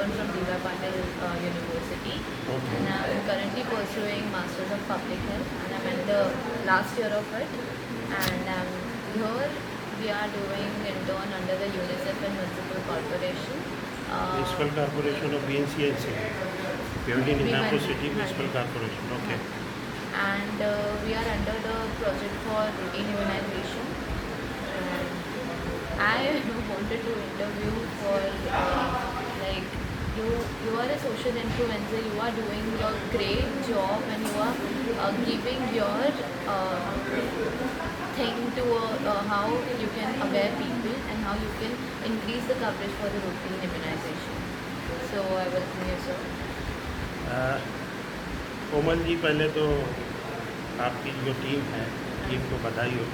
intern from Diva Patil University, Okay. and I'm currently pursuing Masters of Public Health, and I'm in the last year of it. And here we are doing intern under the UNICEF and Municipal Corporation. Municipal Corporation of BNCNC, Purely Nagpur City Municipal Corporation. Okay. And we are under the project for routine immunization. And I wanted to interview for like you are a social influencer. You are doing a great job, and you are giving your thing to how you can aware people and how you can increase the coverage for the routine immunization. So I welcome you, sir. Komal ji, पहले तो आपकी जो team है, team को बधाई हो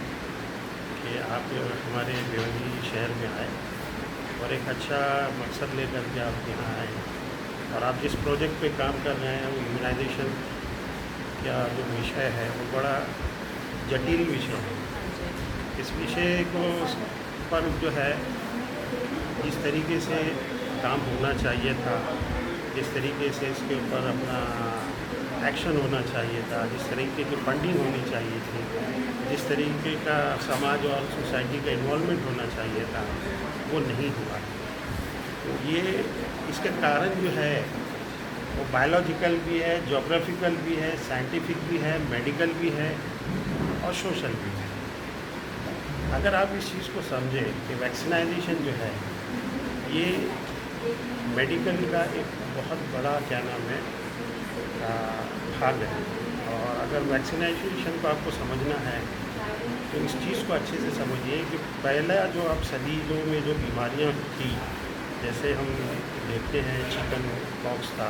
कि आप हमारे भिवंडी शहर में आए और एक अच्छा मकसद लेकर के आप यहाँ आए। और आप जिस प्रोजेक्ट पे काम कर रहे हैं वो इम्यूनाइजेशन का जो विषय है वो बड़ा जटिल विषय है। इस विषय को पर जो है जिस तरीके से काम होना चाहिए था, जिस तरीके से इसके ऊपर अपना एक्शन होना चाहिए था, जिस तरीके की फंडिंग होनी चाहिए थी, जिस तरीके का समाज और सोसाइटी का इन्वॉल्वमेंट होना चाहिए था, वो नहीं हुआ। तो ये इसके कारण जो है वो बायोलॉजिकल भी है, जोग्राफिकल भी है, साइंटिफिक भी है, मेडिकल भी है और सोशल भी है। अगर आप इस चीज़ को समझें कि वैक्सीनाइजेशन जो है ये मेडिकल का एक बहुत बड़ा क्या नाम है भाग है। और अगर वैक्सीनेशन को आपको समझना है तो इस चीज़ को अच्छे से समझिए कि पहला जो आप सदियों में जो बीमारियां थी, जैसे हम देखते हैं चिकन पॉक्स था,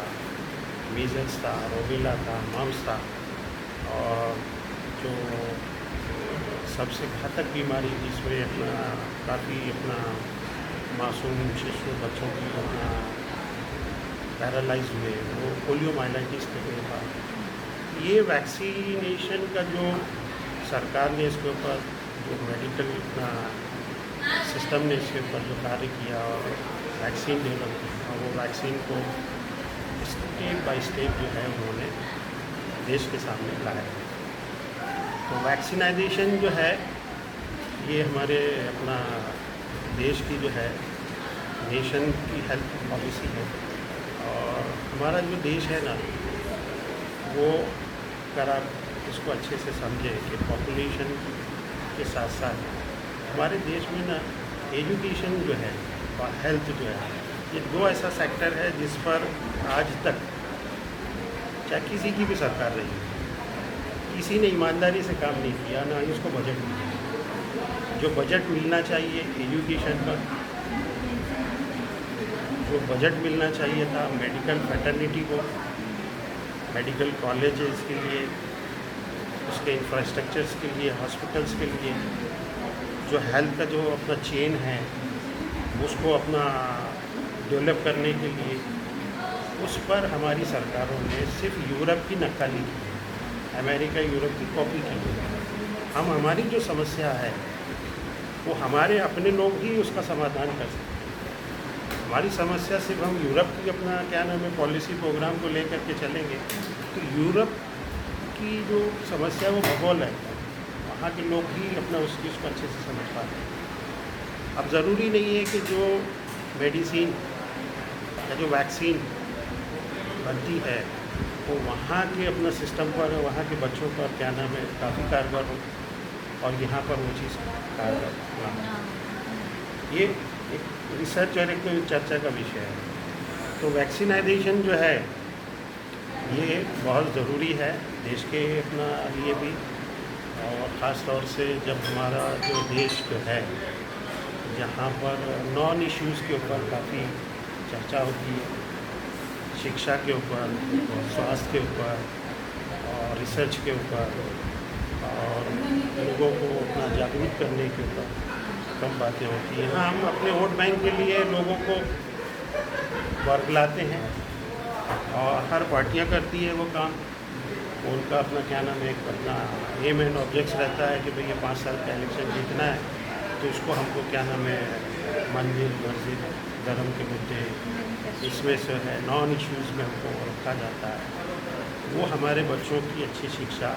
मीजल्स था, रोबेला था, मम्स था, और जो सबसे घातक बीमारी जिसमें अपना काफ़ी अपना मासूम शिशु बच्चों की अपना पैरालाइज हुए वो पोलियोमाइलाइटिस के था। ये वैक्सीनेशन का जो सरकार ने इसके ऊपर जो मेडिकल सिस्टम ने इसके ऊपर जो कार्य किया और वैक्सीन डेवलप की और वो वैक्सीन को स्टेप बाय स्टेप जो है उन्होंने देश के सामने लाया। तो वैक्सीनाइजेशन जो है ये हमारे अपना देश की जो है नेशन की हेल्थ पॉलिसी है। और हमारा जो देश है ना वो अगर आप इसको अच्छे से समझें कि पॉपुलेशन के साथ साथ हमारे देश में ना एजुकेशन जो है और हेल्थ जो है ये दो ऐसा सेक्टर है जिस पर आज तक चाहे किसी की भी सरकार रही है, किसी ने ईमानदारी से काम नहीं किया, ना ही उसको बजट मिला। जो बजट मिलना चाहिए एजुकेशन पर, जो बजट मिलना चाहिए था मेडिकल फैटर्निटी को, मेडिकल कॉलेजेस के लिए, उसके इंफ्रास्ट्रक्चर्स के लिए, हॉस्पिटल्स के लिए, जो हेल्थ का जो अपना चेन है उसको अपना डेवलप करने के लिए, उस पर हमारी सरकारों ने सिर्फ यूरोप की नक्काली की, अमेरिका यूरोप की कॉपी की। हम हमारी जो समस्या है वो हमारे अपने लोग ही उसका समाधान कर सकते हैं। हमारी समस्या सिर्फ हम यूरोप की अपना क्या नाम है पॉलिसी प्रोग्राम को लेकर के चलेंगे तो यूरोप की जो समस्या वो भूगोल है, वहाँ के लोग ही अपना उस चीज़ को अच्छे से समझ पाते हैं। अब ज़रूरी नहीं है कि जो मेडिसिन या जो वैक्सीन बनती है वो वहाँ के अपना सिस्टम पर, वहाँ के बच्चों पर क्या नाम है काफ़ी कारगर हो और यहाँ पर वो चीज़ कारगर ना हो। ये एक रिसर्च और एक चर्चा का विषय है। तो वैक्सीनाइजेशन जो है ये बहुत ज़रूरी है देश के अपना लिए भी, और ख़ास तौर से जब हमारा जो देश जो है जहाँ पर नॉन इश्यूज़ के ऊपर काफ़ी चर्चा होती है, शिक्षा के ऊपर, स्वास्थ्य के ऊपर और रिसर्च के ऊपर और लोगों को अपना जागरूक करने के ऊपर कम बातें होती हैं। हाँ, हम अपने वोट बैंक के लिए लोगों को वर्गलाते हैं और हर पार्टियां करती है वो काम, उनका अपना क्या नाम है एक अपना एम एंड ऑब्जेक्ट्स रहता है कि भाई ये 5 साल का इलेक्शन जीतना है तो इसको हमको क्या नाम है, मंदिर मस्जिद धर्म के मुद्दे इसमें से है, नॉन इश्यूज़ में हमको रखा जाता है। वो हमारे बच्चों की अच्छी शिक्षा,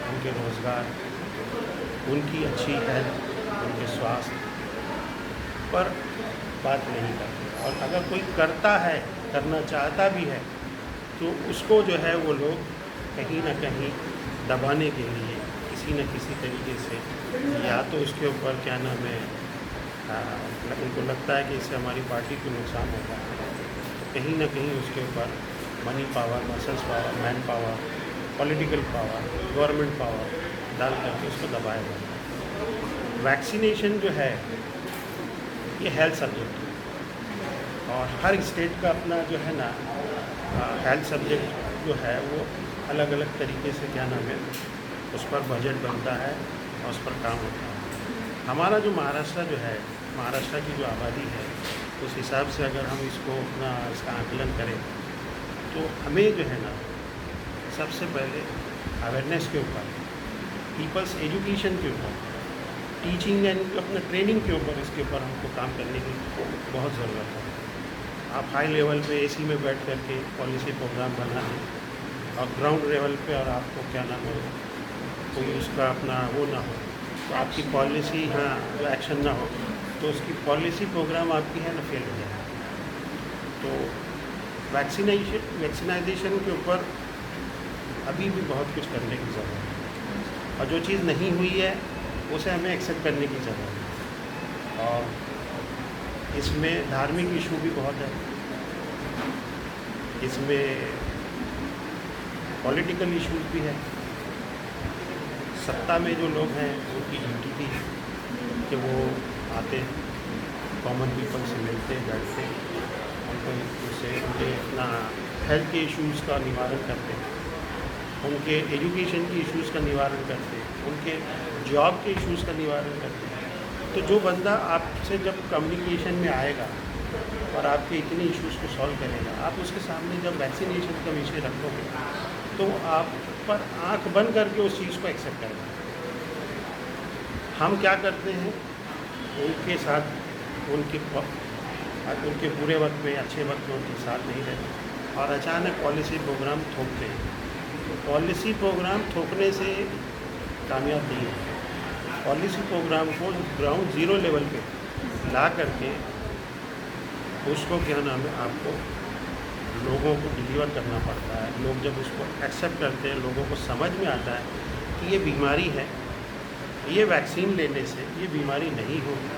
उनके रोज़गार, उनकी अच्छी हेल्थ, उनके स्वास्थ्य पर बात नहीं करते। और अगर कोई करता है, करना चाहता भी है, तो उसको जो है वो लोग कहीं ना कहीं दबाने के लिए किसी न किसी तरीके से, या तो उसके ऊपर क्या नाम है, उनको लगता है कि इससे हमारी पार्टी को नुकसान होगा, तो कहीं ना कहीं उसके ऊपर money power, muscles power, man power, political power, government power डाल करके उसको दबाया जाता है। वैक्सीनेशन जो है ये हेल्थ सब्जेक्ट है, और हर स्टेट का अपना जो है ना हेल्थ सब्जेक्ट जो है वो अलग अलग तरीके से क्या नाम है, उस पर बजट बनता है और उस पर काम होता है। हमारा जो महाराष्ट्र जो है, महाराष्ट्र की जो आबादी है, उस हिसाब से अगर हम इसको अपना इसका आकलन करें, तो हमें जो है ना सबसे पहले अवेयरनेस के ऊपर, पीपल्स एजुकेशन के ऊपर, टीचिंग एंड अपना ट्रेनिंग के ऊपर, इसके ऊपर हमको काम करने की बहुत ज़रूरत है। आप हाई लेवल पे एसी में बैठ करके पॉलिसी प्रोग्राम बनाएं, और ग्राउंड लेवल पे और आपको क्या नाम है, कोई उसका अपना वो ना हो, तो आपकी पॉलिसी, हाँ, जो एक्शन ना हो, तो उसकी पॉलिसी प्रोग्राम आपकी है ना फेल हो जाए। तो वैक्सीनाइजेशन के ऊपर अभी भी बहुत कुछ करने की ज़रूरत है, और जो चीज़ नहीं हुई है उसे हमें एक्सेप्ट करने की ज़रूरत है। और इसमें धार्मिक इशू भी बहुत है, इसमें पॉलिटिकल इश्यूज भी है। सत्ता में जो लोग हैं उनकी ड्यूटी थी कि वो आते, कॉमन पीपल से मिलते, बैठते, उनको उससे उनके अपना हेल्थ के इश्यूज़ का निवारण करते, उनके एजुकेशन के इश्यूज़ का निवारण करते, उनके जॉब के इश्यूज़ का निवारण करते। तो जो बंदा आपसे जब कम्युनिकेशन में आएगा और आपके इतने इश्यूज़ को सॉल्व करेगा, आप उसके सामने जब वैक्सीनेशन का विषय रखोगे, तो आप पर आंख बंद करके उस चीज़ को एक्सेप्ट करेगा। हम क्या करते हैं, उनके साथ उनके बुरे वक्त में, अच्छे वक्त में उनके साथ नहीं रहते, और अचानक पॉलिसी प्रोग्राम थोपते हैं। तो पॉलिसी प्रोग्राम थोपने से कामयाब नहीं होते। पॉलिसी प्रोग्राम को ग्राउंड ज़ीरो लेवल पे ला करके उसको क्या नाम है, आपको लोगों को डिलीवर करना पड़ता है। लोग जब उसको एक्सेप्ट करते हैं, लोगों को समझ में आता है कि ये बीमारी है, ये वैक्सीन लेने से ये बीमारी नहीं होगी,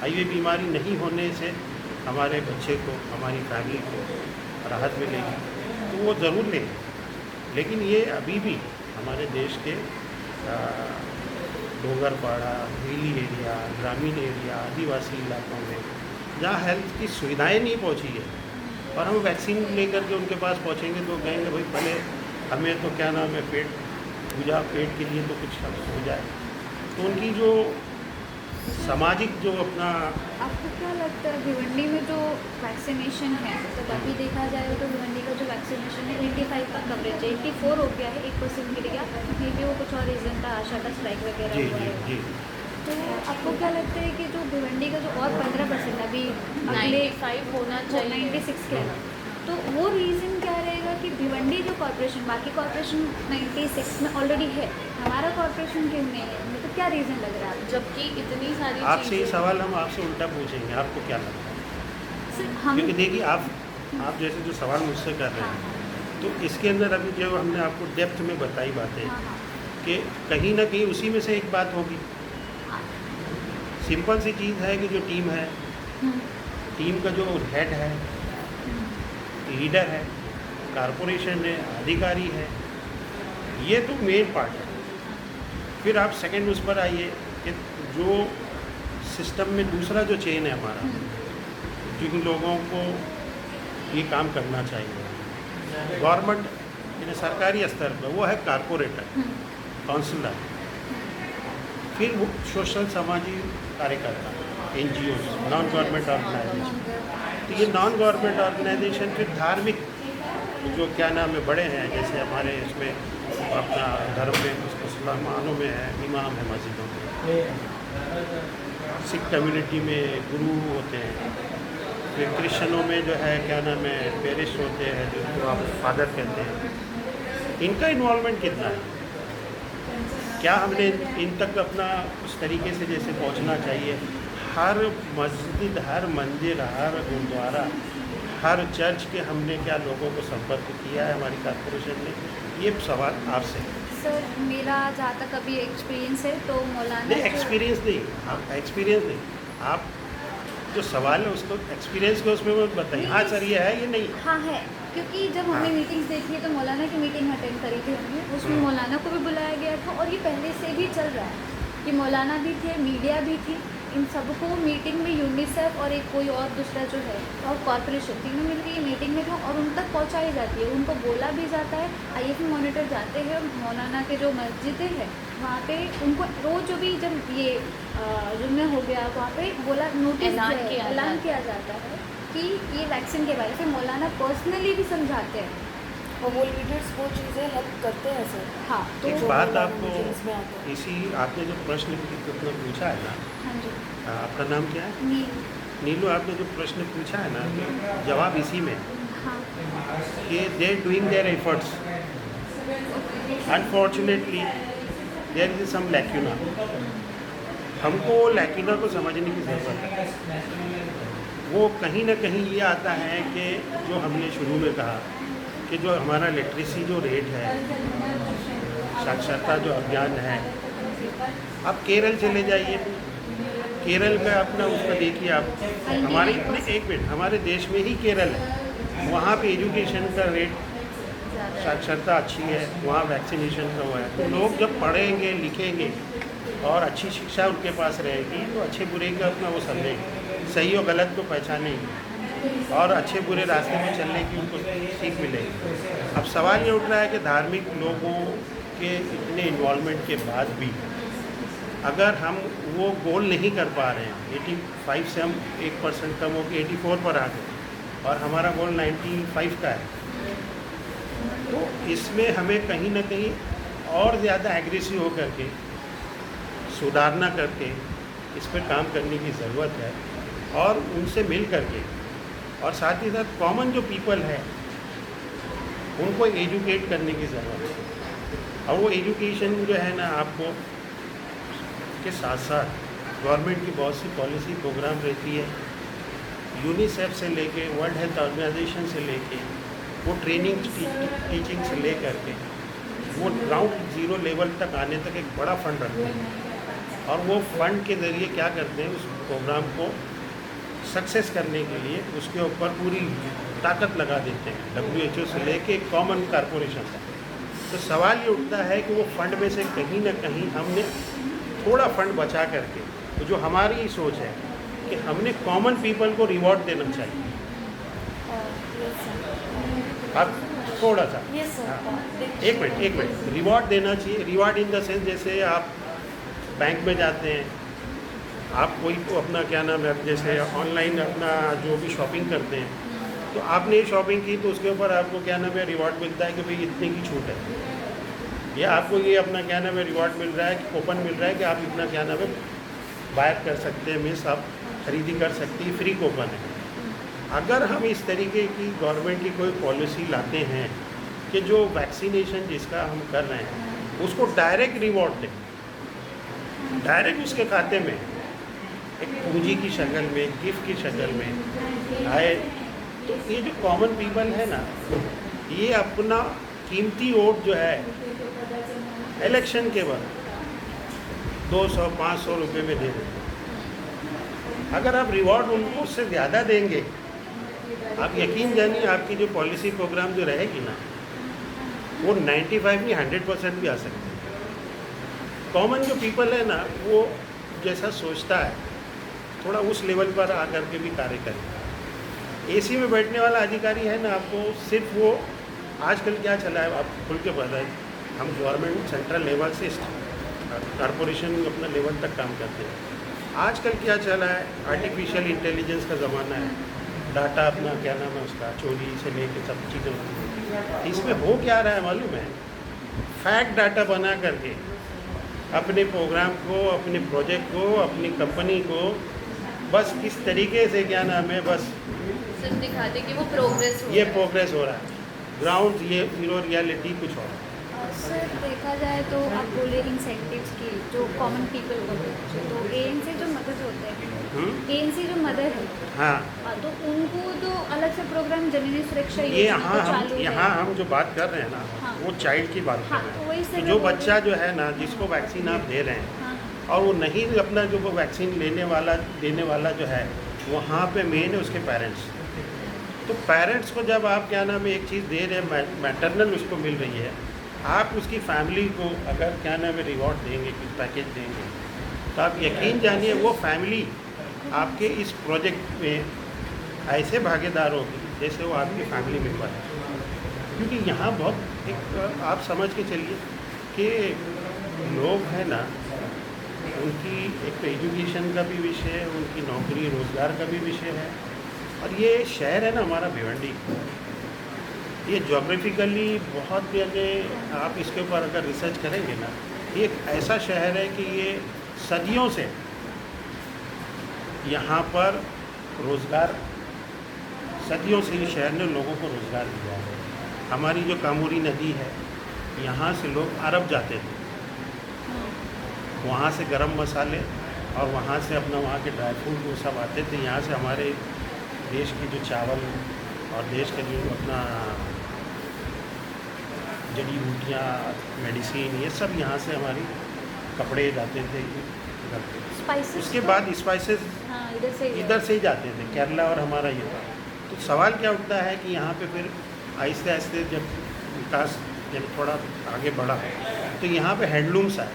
और ये बीमारी नहीं होने से हमारे बच्चे को, हमारी फैमिली को राहत मिलेगी, तो वो ज़रूर लेंगे। लेकिन ये अभी भी हमारे देश के डोंगरपाड़ा, हिली एरिया, ग्रामीण एरिया, आदिवासी इलाकों में जहाँ हेल्थ की सुविधाएं नहीं पहुँची है, और हम वैक्सीन लेकर के उनके पास पहुँचेंगे तो कहेंगे भाई पहले हमें तो क्या नाम है, पेट पूजा, पेट के लिए तो कुछ हो जाए। तो उनकी जो सामाजिक जो अपना, आपको क्या लगता है भिवंडी में जो वैक्सीनेशन है, तो अभी देखा जाए तो भिवंडी का जो वैक्सीनेशन है 85 का कवरेज है, 84 हो गया है, 1% गिर गया, मे बी वो कुछ और रीज़न था, आशा का स्ट्राइक वगैरह जी हुआ जी है। जी तो आपको क्या लगता है कि जो भिवंडी का जो और 15% अभी अगले 95 होना चाहिए। 96 कह रहा, तो वो रीज़न क्या रहेगा कि भिवंडी जो कॉर्पोरेशन, बाकी कॉर्पोरेशन 96 में ऑलरेडी है, हमारा कॉर्पोरेशन क्यों नहीं है, मतलब क्या रीज़न लग रहा है आपको? जबकि इतनी सारी आपसे ये चीज़ें- सवाल हम आपसे उल्टा पूछेंगे, आपको क्या लगता है? सिर्फ हम, क्योंकि देखिए आप जैसे जो सवाल मुझसे कर रहे हैं, तो इसके अंदर अभी जो हमने आपको डेप्थ में बताई बातें, हाँ हाँ कि कहीं ना कहीं उसी में से एक बात होगी। सिंपल सी चीज़ है कि जो टीम है, हम्म, टीम का जो हेड है, लीडर है, कारपोरेशन है, अधिकारी है, ये तो मेन पार्ट है। फिर आप सेकंड उस पर आइए कि जो सिस्टम में दूसरा जो चेन है हमारा, जिन लोगों को ये काम करना चाहिए, गवर्नमेंट यानी सरकारी स्तर पर वो है कारपोरेटर, काउंसलर, फिर वो सोशल सामाजिक कार्यकर्ता, NGO, नॉन गवर्नमेंट ऑर्गेनाइजेशन। तो ये नॉन गवर्नमेंट ऑर्गेनाइजेशन फिर धार्मिक जो क्या नाम है बड़े हैं, जैसे हमारे इसमें अपना धर्म में मुसलमानों में है, इमाम है मस्जिदों में, सिख कम्युनिटी में गुरु होते हैं, फिर क्रिश्चनों में जो है क्या नाम है पेरिस होते हैं जिनको आप फादर कहते हैं। इनका इन्वॉल्वमेंट कितना है? क्या हमने इन तक अपना उस तरीके से जैसे पहुंचना चाहिए? हर मस्जिद, हर मंदिर, हर गुरुद्वारा, हर चर्च के हमने क्या लोगों को संपर्क किया है हमारी कॉर्पोरेशन ने? ये सवाल आपसे। सर मेरा जहाँ तक अभी एक्सपीरियंस है तो मौलाना नहीं, एक्सपीरियंस नहीं, आप एक्सपीरियंस नहीं, आप जो सवाल है उसको एक्सपीरियंस को उसमें मत बताइए। हाँ सर ये है, ये नहीं है। हाँ है, क्योंकि जब हमने हाँ। मीटिंग्स देखी है तो मौलाना की मीटिंग अटेंड करी थी हमने, उसमें मौलाना को भी बुलाया गया था और ये पहले से भी चल रहा है कि मौलाना भी थे, मीडिया भी थी, इन सबको मीटिंग में यूनिसेफ और एक कोई और दूसरा जो है और कॉर्पोरेशन तीनों मिलकर ये मीटिंग में था और उन तक पहुंचाई जाती है, उनको बोला भी जाता है। आईएफई मॉनिटर जाते हैं मौलाना के जो मस्जिदें हैं वहाँ पे, उनको रोज जो भी जब ये जुम्मे हो गया वहाँ पे बोला नोटिस ऐलान किया जाता है कि ये वैक्सीन के बारे में मौलाना पर्सनली भी समझाते हैं और वो लीडर्स वो चीज़ें हेल्प करते हैं सर। हाँ तो एक जो बात मौलाना आपको मीटिंग्स में आते हैं। इसी आपने जो प्रश्न पूछा है ना, हाँ जी आपका नाम क्या है? नील नीलू, आपने जो प्रश्न पूछा है ना तो जवाब इसी में है हाँ कि they doing their efforts, unfortunately there is some lacuna. हमको लैक्यूना को समझने की ज़रूरत है। वो कहीं ना कहीं ये आता है कि जो हमने शुरू में कहा कि जो हमारा लिटरेसी जो रेट है, साक्षरता जो अभियान है, आप केरल चले जाइए, केरल का अपना उसका देखिए आप, हमारे एक मिनट, हमारे देश में ही केरल है, वहाँ पे एजुकेशन का रेट, साक्षरता अच्छी है, वहाँ वैक्सीनेशन का हुआ है। तो लोग जब पढ़ेंगे लिखेंगे और अच्छी शिक्षा उनके पास रहेगी तो अच्छे बुरे का अपना वो समझेंगे, सही और गलत को पहचानेंगे और अच्छे बुरे रास्ते में चलने की उनको सीख मिलेगी। अब सवाल ये उठ रहा है कि धार्मिक लोगों के इतने इन्वॉल्वमेंट के बाद भी अगर हम वो गोल नहीं कर पा रहे हैं, 85 से हम 1% कम होकर 84 पर आ गए और हमारा गोल 95 का है, तो इसमें हमें कहीं ना कहीं और ज़्यादा एग्रेसिव होकर के सुधारना करके इस पर काम करने की ज़रूरत है और उनसे मिल करके, और साथ ही साथ कॉमन जो पीपल है उनको एजुकेट करने की ज़रूरत है। और वो एजुकेशन जो है ना, आपको के साथ साथ गवर्नमेंट की बहुत सी पॉलिसी प्रोग्राम रहती है, यूनिसेफ से लेके वर्ल्ड हेल्थ ऑर्गेनाइजेशन से लेके वो ट्रेनिंग टीचिंग से ले करके वो ग्राउंड जीरो लेवल तक आने तक एक बड़ा फंड रखते हैं और वो फंड के ज़रिए क्या करते हैं, उस प्रोग्राम को सक्सेस करने के लिए उसके ऊपर पूरी ताकत लगा देते हैं, WHO से लेके कॉमन कॉरपोरेशन तक। तो सवाल ये उठता है कि वो फंड में से कहीं ना कहीं हमने थोड़ा फंड बचा करके, तो जो हमारी सोच है कि हमने कॉमन पीपल को रिवॉर्ड देना चाहिए। अब थोड़ा सा यस सर। हाँ, एक मिनट, रिवॉर्ड देना चाहिए। रिवॉर्ड इन द सेंस जैसे आप बैंक में जाते हैं, आप कोई को अपना क्या नाम है, जैसे ऑनलाइन अपना जो भी शॉपिंग करते हैं, तो आपने ये शॉपिंग की तो उसके ऊपर आपको क्या नाम है रिवॉर्ड मिलता है कि भाई इतने की छूट है, या आपको ये अपना क्या नाम है रिवॉर्ड मिल रहा है कि कूपन मिल रहा है कि आप इतना क्या नाम है बाय कर सकते हैं, मीन्स आप खरीदी कर सकती है, फ्री कूपन है। अगर हम इस तरीके की गवर्नमेंट की कोई पॉलिसी लाते हैं कि जो वैक्सीनेशन जिसका हम कर रहे हैं उसको डायरेक्ट रिवॉर्ड दें, डायरेक्ट उसके खाते में एक पूंजी की शक्ल में, गिफ्ट की शक्ल में आए, तो ये जो कॉमन पीपल है ना, ये अपना कीमती वोट जो है इलेक्शन के वक्त 200-500 रुपये में दे देते हैं। अगर आप रिवॉर्ड उनको उससे ज़्यादा देंगे, आप यकीन जानिए आपकी जो पॉलिसी प्रोग्राम जो रहेगी ना, वो 95 नहीं 100% भी आ सकती है। कॉमन जो पीपल है ना, वो जैसा सोचता है थोड़ा उस लेवल पर आकर के भी कार्य करें। एसी में बैठने वाला अधिकारी है ना, आपको सिर्फ वो आजकल क्या चला है आप खुल के बताएं। हम गवर्नमेंट सेंट्रल लेवल से कॉरपोरेशन अपना लेवल तक काम करते हैं। आजकल क्या चला है, आर्टिफिशियल इंटेलिजेंस का ज़माना है, डाटा अपना क्या नाम है उसका चोरी से लेके सब चीज़ें होती हैं। इसमें हो क्या रहा है मालूम है, फैक्ट डाटा बना करके अपने प्रोग्राम को, अपने प्रोजेक्ट को, अपनी कंपनी को बस किस तरीके से क्या नाम है, बस सिर्फ दिखाते कि वो प्रोग्रेस हो ये रहा है। प्रोग्रेस हो रहा है, ग्राउंड ये जीरो रियलिटी कुछ और है। सर देखा जाए तो आप बोले इंसेंटिव्स की जो कॉमन पीपल को मिलते हैं, तो एएनसी जो मदर होते हैं, एएनसी जो मदर है, हाँ, तो उनको तो अलग से प्रोग्राम जननी सुरक्षा ये योजना तो चालू है। यहाँ हम जो बात कर रहे हैं ना, हाँ। वो चाइल्ड की बात कर हाँ, रहे तो हैं। वही से तो मैं जो बोल रही बच्चा हूँ। जो है ना, जिसको वैक्सीन आप दे रहे हैं हाँ, और वो नहीं अपना जो वो वैक्सीन देने वाला जो है, वहाँ पे मेन है उसके पेरेंट्स। तो पेरेंट्स को जब आप क्या नाम है एक चीज़ दे रहे हैं, मैटरनल उसको मिल रही है, आप उसकी फैमिली को अगर क्या नाम है रिवॉर्ड देंगे, कुछ पैकेज देंगे, तो आप यकीन जानिए वो फैमिली आपके इस प्रोजेक्ट में ऐसे भागीदार होगी जैसे वो आपकी फैमिली मेम्बर है। क्योंकि यहाँ बहुत एक आप समझ के चलिए कि लोग हैं ना, उनकी एक तो एजुकेशन का भी विषय है, उनकी नौकरी रोज़गार का भी विषय है। और ये शहर है ना हमारा भिवंडी, ये जोग्राफिकली बहुत जगह आप इसके ऊपर अगर रिसर्च करेंगे ना, ये एक ऐसा शहर है कि ये सदियों से यहाँ पर रोज़गार, सदियों से ये शहर ने लोगों को रोज़गार दिया है। हमारी जो कामोरी नदी है, यहाँ से लोग अरब जाते थे, वहाँ से गरम मसाले और वहाँ से अपना वहाँ के ड्राई फ्रूट वो सब आते थे। यहाँ से हमारे देश की जो चावल और देश के जो अपना जड़ी बूटियाँ, मेडिसिन, ये सब यहाँ से हमारी कपड़े जाते थे इधर। स्पाइसेस उसके बाद स्पाइसेस हाँ इधर से ही जाते थे, केरला और हमारा ये था। तो सवाल क्या उठता है कि यहाँ पे फिर आहिस्ते आहिस्ते जब विकास जब थोड़ा आगे बढ़ा, तो यहाँ पे हैंडलूम्स आए,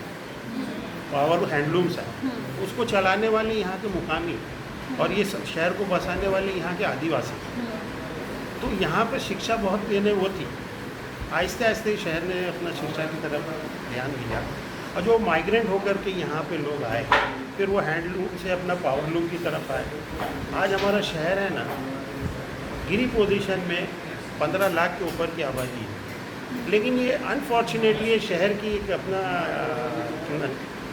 पावर हैंडलूम्स आए, उसको चलाने वाले यहाँ के मुकामी और ये शहर को बसाने वाले यहाँ के आदिवासी। तो यहाँ पे शिक्षा बहुत देने वो थी। आहिस्ते आहिस्ते शहर ने अपना शिक्षा की तरफ ध्यान दिया, और जो माइग्रेंट होकर के यहाँ पे लोग आए, फिर वो हैंडलूम से अपना पावरलूम की तरफ आए। आज हमारा शहर है ना, गिरी पोजीशन में 15 लाख के ऊपर की आबादी है। लेकिन ये अनफॉर्चुनेटली ये शहर की एक अपना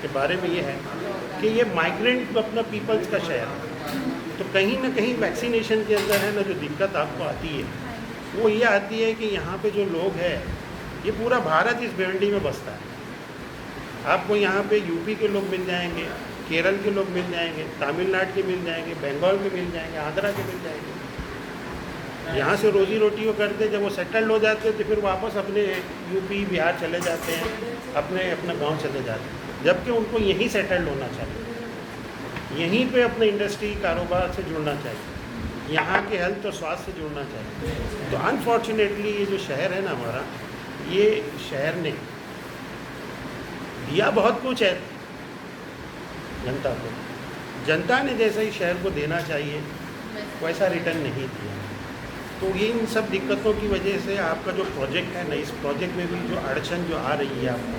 के बारे में ये है कि ये माइग्रेंट अपना पीपल्स का शहर है। तो कहीं ना कहीं वैक्सीनेशन के अंदर है ना जो दिक्कत आपको आती है, वो ये आती है कि यहाँ पे जो लोग हैं, ये पूरा भारत इस भिवंडी में बसता है। आपको यहाँ पे यूपी के लोग मिल जाएंगे, केरल के लोग मिल जाएंगे, तमिलनाडु के मिल जाएंगे, बंगाल के मिल जाएंगे, आंध्रा के मिल जाएंगे। यहाँ से रोजी रोटी वो करते, जब वो सेटल्ड हो जाते तो फिर वापस अपने यूपी बिहार चले जाते हैं, अपना गांव चले जाते हैं, जबकि उनको यहीं सेटल्ड होना चाहिए, यहीं पे अपने इंडस्ट्री कारोबार से जुड़ना चाहिए, यहाँ के हेल्थ और स्वास्थ्य से जुड़ना चाहिए। तो अनफॉर्चुनेटली ये जो शहर है ना हमारा, ये शहर ने दिया बहुत कुछ है जनता को, जनता ने जैसा ही शहर को देना चाहिए वैसा रिटर्न नहीं दिया। तो ये इन सब दिक्कतों की वजह से आपका जो प्रोजेक्ट है ना, इस प्रोजेक्ट में भी जो अड़चन जो आ रही है आपको,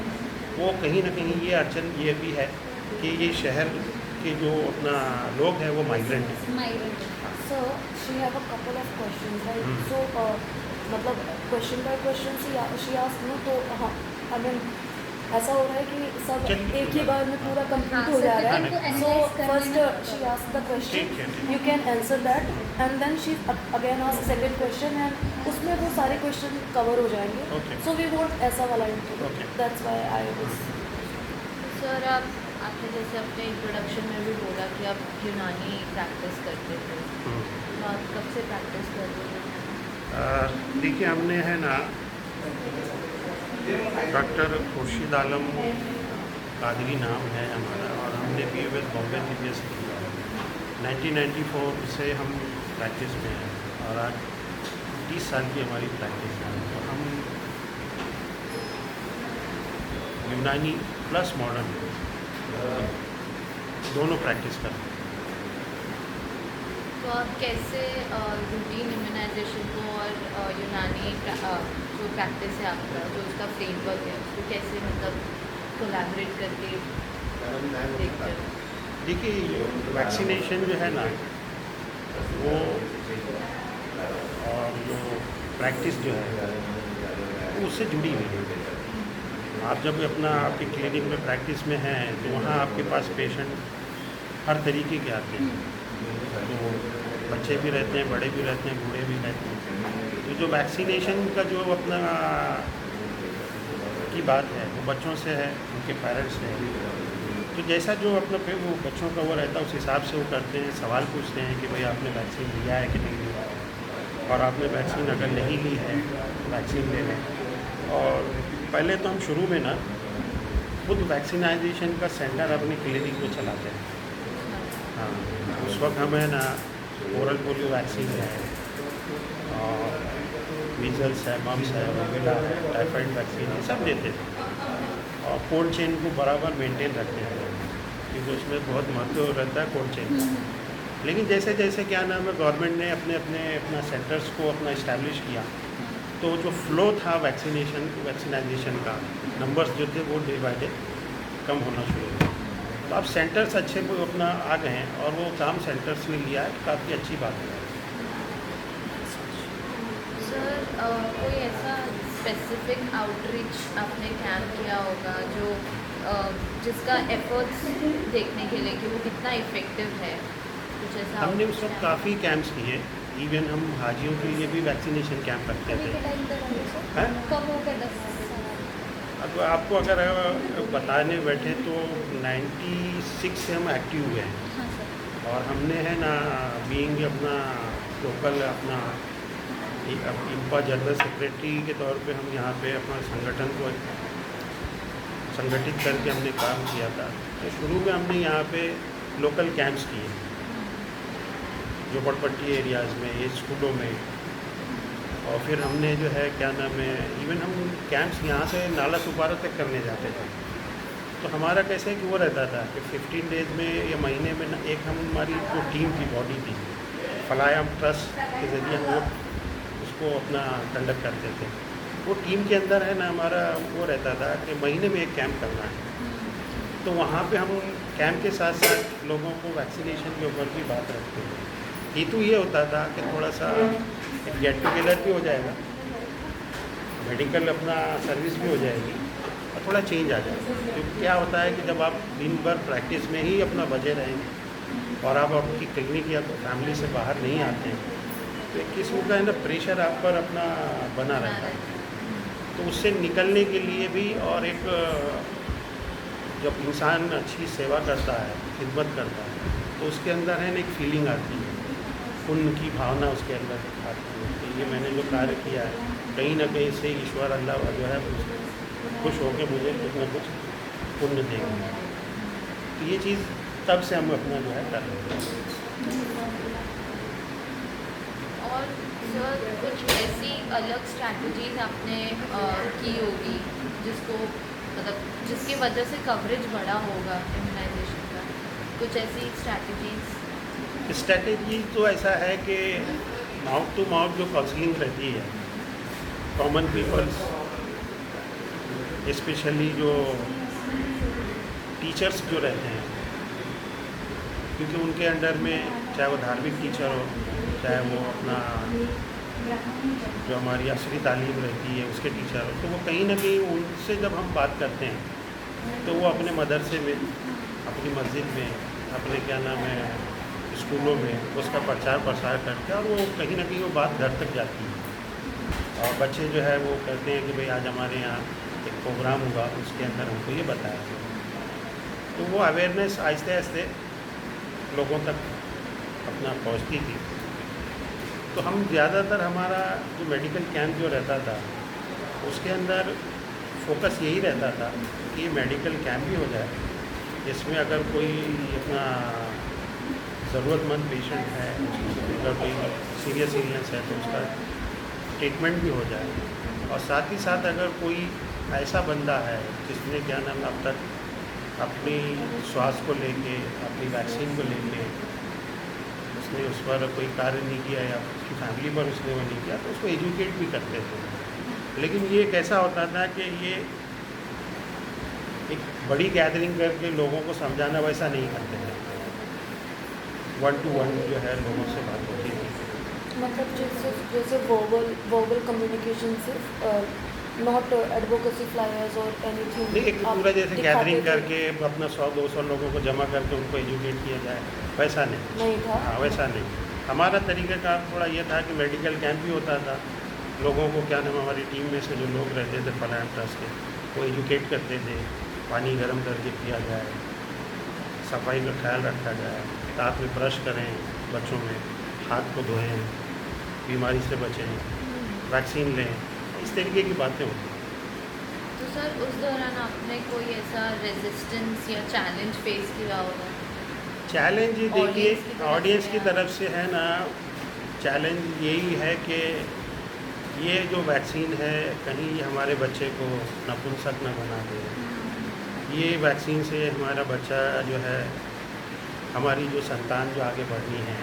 वो कहीं ना कहीं ये अड़चन ये भी है कि ये शहर के जो अपना लोग हैं वो माइग्रेंट हैं। So she have a couple of questions, right? So मतलब question by question she asked me, तो हाँ, I mean ऐसा हो रहा है कि सब चलिए। एक ही बार में पूरा कंप्लीट हो जा रहा है। So first she asked the question, ठीक है। you can answer that, and then she again asked second question, and उसमें वो सारे question cover हो जाएंगे। Okay. So we want ऐसा वाला interview. Okay. That's why I was. Sir आपने जैसे अपने इंट्रोडक्शन में भी बोला कि आप यूनानी प्रैक्टिस करते थे, तो आप कब से प्रैक्टिस कर रहे हैं? देखिए हमने है ना डॉक्टर खुर्शीद आलम कादरी नाम है हमारा, और हमने BA बॉम्बे दिव्य से किया। 1994 से हम प्रैक्टिस में हैं और आज 30 साल की हमारी प्रैक्टिस है। तो हम यूनानी प्लस मॉडर्न दोनों प्रैक्टिस करते हैं। तो आप कैसे रूटीन इम्यूनाइजेशन को और यूनानी जो प्रैक्टिस है आपका, जो उसका फ्रेमवर्क है, उसको कैसे मतलब कोलैबोरेट करके देखते हैं? देखिए वैक्सीनेशन जो है ना, वो और जो प्रैक्टिस जो है वो उससे जुड़ी हुई है। आप जब अपना आपके क्लिनिक में प्रैक्टिस में हैं तो वहाँ आपके पास पेशेंट हर तरीके के आते हैं। तो बच्चे भी रहते हैं, बड़े भी रहते हैं, बूढ़े भी रहते हैं। तो जो वैक्सीनेशन का जो अपना की बात है वो बच्चों से है, उनके पेरेंट्स से है। तो जैसा जो अपना पे वो बच्चों का वो रहता है उस हिसाब से वो करते हैं, सवाल पूछते हैं कि भाई आपने वैक्सीन लिया है कि नहीं लिया है, और आपने वैक्सीन अगर नहीं ली है वैक्सीन ले लें। और पहले तो हम शुरू में ना खुद वैक्सीनाइजेशन का सेंटर अपने क्लिनिक में चलाते हैं। हाँ, उस वक्त हमें ना ओरल पोलियो वैक्सीन है और मीजल्स है, मम्स है, रूबेला है, टाइफाइड वैक्सीन है, सब देते हैं। और कोल्ड चेन को बराबर मेंटेन रखते हैं क्योंकि उसमें बहुत महत्व रहता है कोल्ड चेन का। लेकिन जैसे जैसे क्या नाम है गवर्नमेंट ने अपना सेंटर्स को अपना इस्टेब्लिश किया तो जो फ्लो था वैक्सीनाइजेशन का नंबर्स जो थे वो डे बाय डे कम होना शुरू हुआ। तो अब सेंटर्स अच्छे को अपना आ गए हैं और वो काम सेंटर्स ने लिया है, काफ़ी अच्छी बात है। सर कोई ऐसा स्पेसिफिक आउटरीच आपने कैम्प किया होगा जो जिसका एफर्ट्स देखने के लिए कि वो कितना इफ़ेक्टिव है, कुछ ऐसा हमने outreach उस वक्त camp? काफ़ी कैंप्स किए, इवन हम हाजियों के लिए भी वैक्सीनेशन कैंप रखते अभी के थे। टाइम तक हम लोग हैं? कब हो गए 10 अब आपको अगर बताने बैठे तो 96 से हम एक्टिव हुए हैं। हाँ सर। और हमने है ना बीइंग अपना लोकल अपना इंपा जनरल सेक्रेटरी के तौर पे हम यहाँ पे अपना संगठन को संगठित करके हमने काम किया था। तो शुरू में हमने यहाँ पे लोकल कैंप्स किए झोपड़पट्टी एरियाज़ में, ये स्कूलों में। और फिर हमने जो है क्या नाम है इवन हम कैंप्स यहाँ से नाला सुपारा तक करने जाते थे। तो हमारा कैसे कि वो रहता था कि 15 डेज़ में या महीने में ना एक हमारी जो टीम थी, बॉडी थी, फलायाम ट्रस्ट के ज़रिए हम वो उसको अपना कंडक्ट करते थे। वो टीम के अंदर है ना हमारा वो रहता था कि महीने में एक कैंप करना है। तो वहाँ पे हम कैंप के साथ साथ लोगों को वैक्सीनेशन के ऊपर भी बात रखते थे। हेतु ये होता था कि थोड़ा सा गेट टुगेदर भी हो जाएगा, मेडिकल अपना सर्विस भी हो जाएगी और थोड़ा चेंज आ जाएगा। क्योंकि क्या होता है कि जब आप दिन भर प्रैक्टिस में ही अपना बजे रहेंगे और आप आपकी क्लिनिक या तो फैमिली से बाहर नहीं आते हैं तो एक किस्म का है ना प्रेशर आप पर अपना बना रहता है। तो उससे निकलने के लिए भी और एक जब इंसान अच्छी सेवा करता है, खिदमत करता है, तो उसके अंदर है ना एक फीलिंग आती है, पुण्य की भावना उसके अंदर आती है। तो ये मैंने जो कार्य किया है कहीं ना कहीं से ईश्वर अल्लाह जो है खुश होकर मुझे कुछ ना कुछ पुण्य देंगे। तो ये चीज़ तब से हम अपना जो है कर रहे हैं। और सर कुछ ऐसी अलग स्ट्रैटेजीज आपने की होगी जिसको मतलब जिसकी वजह से कवरेज बढ़ा होगा इम्यूनाइजेशन का, कुछ ऐसी स्ट्रैटेजी तो ऐसा है कि माउथ टू माउथ जो काउंसलिंग रहती है कॉमन पीपल्स, स्पेशली जो टीचर्स जो रहते हैं, क्योंकि उनके अंडर में चाहे वो धार्मिक टीचर हो, चाहे वो अपना जो हमारी असली तालीम रहती है उसके टीचर हो, तो वो कहीं ना कहीं उनसे जब हम बात करते हैं तो वो अपने मदरसे में, अपनी मस्जिद में, अपने क्या नाम है स्कूलों में उसका प्रचार प्रसार करते हैं और वो कहीं ना कहीं वो बात घर तक जाती है। और बच्चे जो है वो कहते हैं कि भाई आज हमारे यहाँ एक प्रोग्राम हुआ, उसके अंदर हमको ये बताया गया। तो वो अवेयरनेस आहिस्ते आहिस्ते लोगों तक अपना पहुँचती थी। तो हम ज़्यादातर हमारा जो मेडिकल कैंप जो रहता था उसके अंदर फोकस यही रहता था कि ये मेडिकल कैंप भी हो जाए, इसमें अगर कोई अपना ज़रूरतमंद पेशेंट है, अगर कोई सीरियस इलनेस है तो उसका ट्रीटमेंट भी हो जाए, और साथ ही साथ अगर कोई ऐसा बंदा है जिसने क्या नाम अब तक अपनी स्वास्थ्य को लेके, अपनी वैक्सीन को लेके उसने उस पर कोई कार्य नहीं किया या उसकी फैमिली पर उसने वो नहीं किया, तो उसको एजुकेट भी करते थे। लेकिन ये कैसा होता था कि ये एक बड़ी गैदरिंग करके लोगों को समझाना वैसा नहीं करते थे, 1 to 1 जो है लोगों से बात होती थी। मतलब जैसे वर्बल कम्युनिकेशन सिर्फ नॉट एडवोकेसी फ्लायर्स और एनीथिंग। नहीं, एक पूरा जैसे गैदरिंग करके अपना 100-200 लोगों को जमा करके उनको एजुकेट किया जाए, वैसा नहीं। नहीं था। हाँ, वैसा नहीं। हमारा तरीक़ाकार थोड़ा ये था कि मेडिकल कैंप भी होता था, लोगों को क्या नाम, हमारी टीम में से जो लोग रहते थे फलायम ट्रस्ट के, वो एजुकेट करते थे, पानी गर्म करके पिया जाए, सफाई का ख्याल रखा जाए, रात में ब्रश करें, बच्चों में हाथ को धोएं, बीमारी से बचें, वैक्सीन लें, इस तरीके की बातें होती हैं। तो सर उस दौरान आपने कोई ऐसा रेजिस्टेंस या चैलेंज फेस किया होगा? चैलेंज ये देखिए Audience की तरफ ऑडियंस से की या- तरफ से है ना, चैलेंज यही है कि ये जो वैक्सीन है कहीं हमारे बच्चे को नपुंसक न बना दे। ये वैक्सीन से हमारा बच्चा जो है, हमारी जो संतान जो आगे बढ़नी है,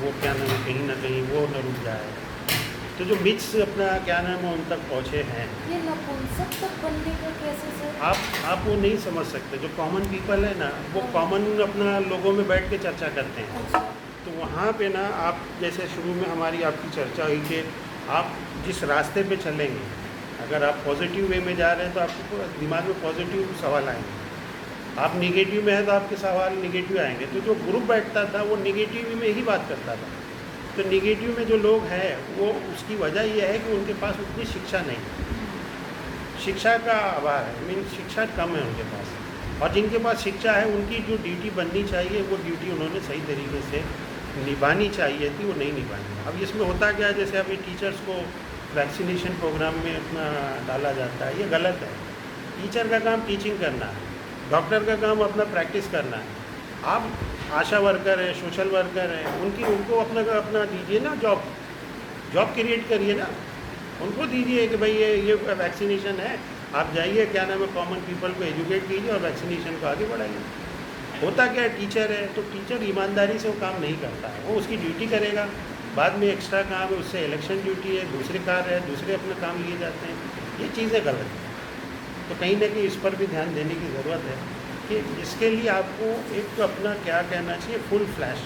वो क्या नाम है, कहीं ना कहीं वो न रुक जाए। तो जो मिथ्स अपना क्या नाम है उन तक पहुँचे हैं, ये नपुंसक तक बनने का कैसे सर? आप वो नहीं समझ सकते। जो कॉमन पीपल है ना, वो कॉमन अपना लोगों में बैठ के चर्चा करते हैं। अच्छा। तो वहाँ पे ना, आप जैसे शुरू में हमारी आपकी चर्चा हुई कि आप जिस रास्ते पे चलेंगे, अगर आप पॉजिटिव वे में जा रहे हैं तो आपको दिमाग में पॉजिटिव सवाल आएंगे, आप निगेटिव में हैं तो आपके सवाल निगेटिव आएंगे। तो जो ग्रुप बैठता था वो निगेटिव में ही बात करता था। तो निगेटिव में जो लोग हैं, वो उसकी वजह यह है कि उनके पास उतनी शिक्षा नहीं है, शिक्षा का अभाव है, मीन शिक्षा कम है उनके पास। और जिनके पास शिक्षा है, उनकी जो ड्यूटी बननी चाहिए वो ड्यूटी उन्होंने सही तरीके से निभानी चाहिए थी, वो नहीं निभानी। अब इसमें होता क्या है, जैसे अभी टीचर्स को वैक्सीनेशन प्रोग्राम में अपना डाला जाता है, ये गलत है। टीचर का काम टीचिंग करना है, डॉक्टर का काम अपना प्रैक्टिस करना है। आप आशा वर्कर हैं, सोशल वर्कर हैं, उनको अपना दीजिए ना, जॉब क्रिएट करिए ना, उनको दीजिए कि भाई ये वैक्सीनेशन है, आप जाइए, क्या नाम है, कॉमन पीपल को एजुकेट कीजिए और वैक्सीनेशन को आगे बढ़ाइए। होता क्या है, टीचर है तो टीचर ईमानदारी से वो काम नहीं करता है, वो उसकी ड्यूटी करेगा, बाद में एक्स्ट्रा काम है, उससे इलेक्शन ड्यूटी है, दूसरे कार्य है, दूसरे अपना काम लिए जाते हैं। ये चीज़ें गलत हैं। तो कहीं ना कहीं इस पर भी ध्यान देने की ज़रूरत है कि इसके लिए आपको एक अपना क्या कहना चाहिए, फुल फ्लैश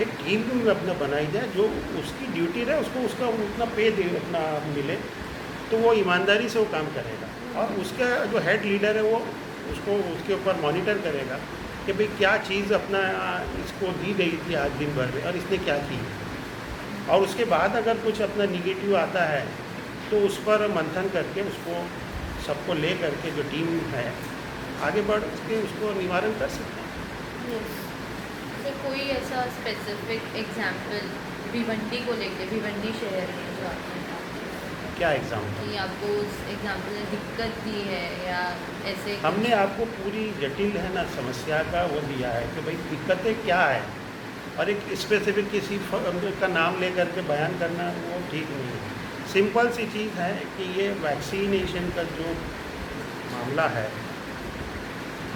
एक टीम भी अपना बनाई जाए, जो उसकी ड्यूटी रहे, उसको उसका उतना पे दे, अपना मिले, तो वो ईमानदारी से वो काम करेगा। और उसका जो हेड लीडर है, वो उसको उसके ऊपर मॉनिटर करेगा कि भाई क्या चीज़ अपना इसको दी गई थी आज दिन भर में और इसने क्या की। और उसके बाद अगर कुछ अपना निगेटिव आता है तो उस पर मंथन करके उसको सबको ले करके जो टीम है आगे बढ़ के उसको निवारण कर सकते हैं। यस। तो कोई ऐसा स्पेसिफिक एग्जाम्पल भिवंडी को लेके, भिवंडी शहर में जो आपने क्या एग्जाम्पल? कि आपको उस एग्जाम्पल ने दिक्कत दी है या ऐसे कुछ? हमने आपको पूरी जटिल है ना समस्या का वो दिया है कि भाई दिक्कतें क्या है, और एक स्पेसिफिक किसी का नाम लेकर के बयान करना वो ठीक नहीं है। सिंपल सी चीज़ है कि ये वैक्सीनेशन का जो मामला है,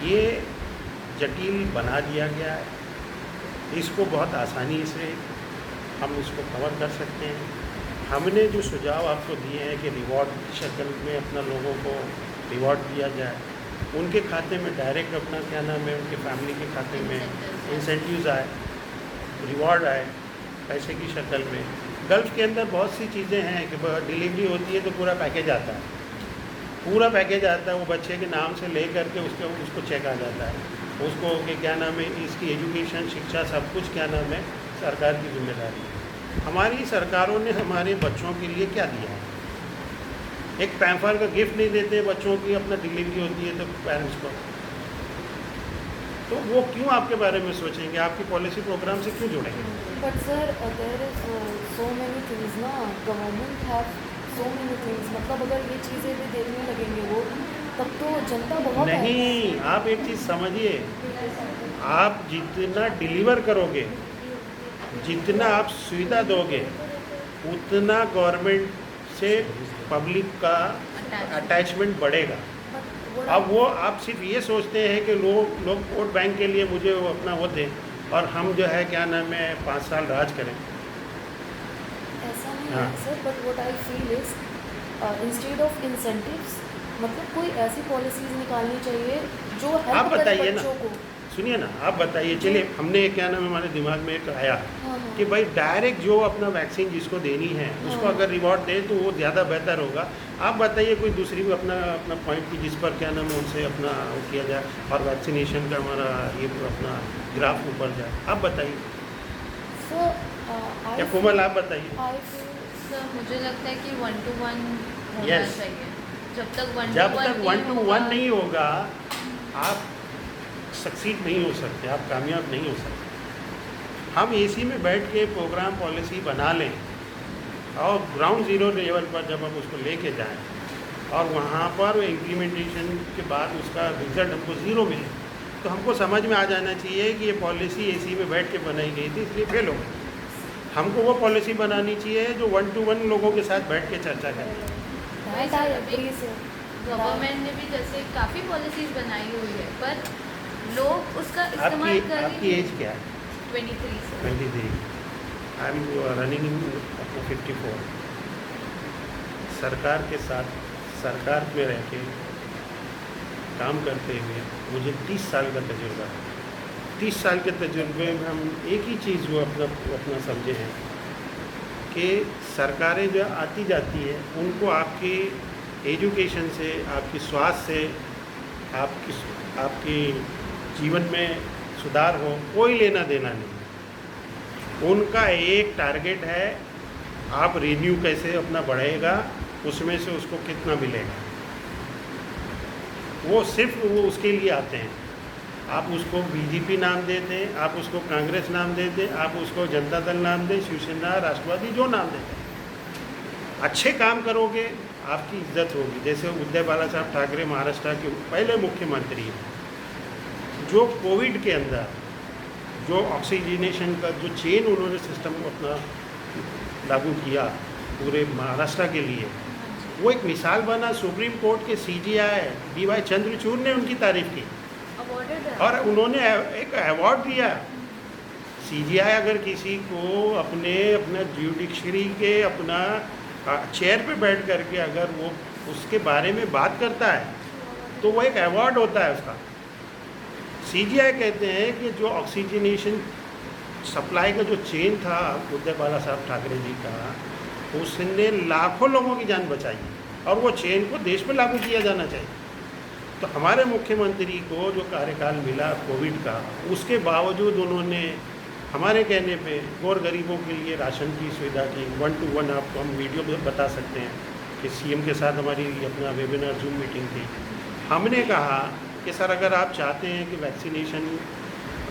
ये जटिल बना दिया गया है। इसको बहुत आसानी से हम इसको कवर कर सकते हैं। हमने जो सुझाव आपको दिए हैं कि रिवॉर्ड की शक्ल में अपना लोगों को रिवॉर्ड दिया जाए, उनके खाते में डायरेक्ट अपना क्या नाम है, उनके फैमिली के खाते में इंसेंटिव्स आए, रिवॉर्ड आए पैसे की शक्ल में। गल्फ़ के अंदर बहुत सी चीज़ें हैं कि डिलीवरी होती है तो पूरा पैकेज आता है, पूरा पैकेज आता है, वो बच्चे के नाम से ले करके उसको चेक आ जाता है, उसको कि क्या नाम है, इसकी एजुकेशन, शिक्षा, सब कुछ क्या नाम है सरकार की जिम्मेदारी है। हमारी सरकारों ने हमारे बच्चों के लिए क्या दिया है? एक पैम्फर का गिफ्ट नहीं देते बच्चों की, अपना डिलीवरी होती है तो पेरेंट्स को, तो वो क्यों आपके बारे में सोचेंगे, आपकी पॉलिसी प्रोग्राम से क्यों जुड़ेंगे? But sir there is so many things ना, government have so many things, मतलब अगर ये चीज़ें भी देखने लगेंगे वो, तब तो जनता बहुत नहीं, आप एक चीज़ समझिए, आप जितना डिलीवर करोगे, जितना आप सुविधा दोगे, उतना गवर्नमेंट से पब्लिक का अटैचमेंट बढ़ेगा। अब वो आप सिर्फ ये सोचते हैं कि लोग वोट बैंक के लिए मुझे वो अपना वो दें और हम जो है क्या नाम है 5 साल राज करें। ऐसा नहीं हाँ। है sir, but what I feel is instead of incentives, मतलब कोई ऐसी पॉलिसीज निकालनी चाहिए जो आप हेल्प करे बताइए ना, बच्चों को। सुनिए ना, आप बताइए। चलिए, हमने क्या नाम हमारे दिमाग में एक आया हाँ कि भाई डायरेक्ट जो अपना वैक्सीन जिसको देनी है उसको हाँ। अगर रिवॉर्ड दे तो वो ज़्यादा बेहतर होगा। आप बताइए कोई दूसरी भी अपना अपना पॉइंट की जिस पर क्या नाम है उनसे अपना वो किया जाए और वैक्सीनेशन का हमारा ये अपना ग्राफ ऊपर जाए। आप बताइए, So, या कोमल आप बताइए। I feel सर मुझे लगता है कि 1-to-1 होना Yes. चाहिए। जब तक 1-to-1 जब तक 1-to-1 होगा, नहीं होगा आप सक्सीड नहीं हो सकते, आप कामयाब नहीं हो सकते। हम एसी में बैठ के प्रोग्राम पॉलिसी बना लें और ग्राउंड ज़ीरो लेवल पर जब हम उसको लेके जाएं और वहाँ पर इम्प्लीमेंटेशन के बाद उसका रिजल्ट हमको ज़ीरो मिले तो हमको समझ में आ जाना चाहिए कि ये पॉलिसी एसी में बैठ के बनाई गई थी इसलिए फेल हो गई। हमको वो पॉलिसी बनानी चाहिए जो 1-to-1 लोगों के साथ बैठ के चर्चा करें। that I agree, sir. Government ने भी जैसे काफ़ी पॉलिसीज बनाई हुई है पर लोग उसका इस्तेमाल कर आपकी एज क्या है? 23 से 23। I am running in 54। सरकार के साथ सरकार में रह के काम करते हुए मुझे 30 साल का तजुर्बा है। 30 साल के तजुर्बे में हम एक ही चीज़ वो अपना समझे हैं कि सरकारें जो आती जाती है उनको आपकी एजुकेशन से, आपकी स्वास्थ्य से, आपकी जीवन में सुधार हो कोई लेना देना नहीं। उनका एक टारगेट है आप रेवेन्यू कैसे अपना बढ़ेगा, उसमें से उसको कितना मिलेगा। वो सिर्फ वो उसके लिए आते हैं। आप उसको बीजेपी नाम दे दें, आप उसको कांग्रेस नाम दे दें, आप उसको जनता दल नाम दें, शिवसेना, राष्ट्रवादी, जो नाम देते हैं। अच्छे काम करोगे आपकी इज्जत होगी। जैसे उदय बाला साहब ठाकरे महाराष्ट्र के पहले मुख्यमंत्री हैं, जो कोविड के अंदर जो ऑक्सीजनेशन का जो चेन उन्होंने सिस्टम अपना लागू किया पूरे महाराष्ट्र के लिए, वो एक मिसाल बना। सुप्रीम कोर्ट के CJI DY चंद्रचूड़ ने उनकी तारीफ की अवॉर्डेड है। और उन्होंने एक अवार्ड दिया। CJI अगर किसी को अपना जुडिशरी के अपना चेयर पे बैठ करके अगर वो उसके बारे में बात करता है तो वो एक अवार्ड होता है उसका। CJI कहते हैं कि जो ऑक्सीजनेशन सप्लाई का जो चेन था उदय बाला साहब ठाकरे जी का, उसने लाखों लोगों की जान बचाई और वो चेन को देश में लागू किया जाना चाहिए। तो हमारे मुख्यमंत्री को जो कार्यकाल मिला कोविड का, उसके बावजूद उन्होंने हमारे कहने पे गौर गरीबों के लिए राशन की सुविधा की। 1-to-1 आपको हम वीडियो में बता सकते हैं कि CM के साथ हमारी अपना वेबिनार जूम मीटिंग थी। हमने कहा कि सर अगर आप चाहते हैं कि वैक्सीनेशन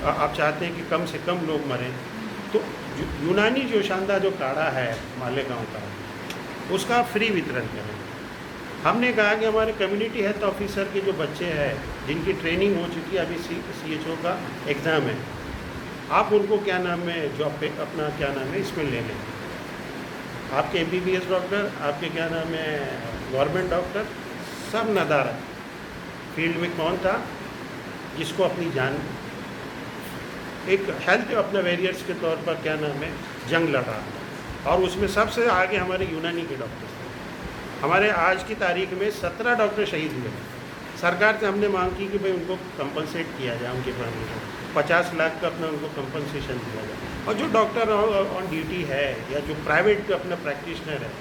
आप चाहते हैं कि कम से कम लोग मरें तो यूनानी जो शानदार जो काढ़ा है मालेगांव का उसका फ्री वितरण करें। हमने कहा कि हमारे कम्युनिटी हेल्थ ऑफिसर के जो बच्चे हैं जिनकी ट्रेनिंग हो चुकी है, अभी CHO का एग्ज़ाम है, आप उनको क्या नाम है जो अपना क्या नाम है इसमें ले लें। आपके MBBS डॉक्टर, आपके क्या नाम है गवर्नमेंट डॉक्टर, सब नदारत। फील्ड में कौन था जिसको अपनी जान एक हेल्थ अपना वैरियर्स के तौर पर क्या नाम है जंग लड़ रहा था, और उसमें सबसे आगे हमारे यूनानी के डॉक्टर थे। हमारे आज की तारीख में 17 डॉक्टर शहीद हुए। सरकार से हमने मांग की कि भाई उनको कंपनसेट किया जाए, उनके फैमिली को 50 लाख का अपना उनको कंपनसेशन दिया जाए, और जो डॉक्टर ऑन ड्यूटी है या जो प्राइवेट अपना प्रैक्टिशनर है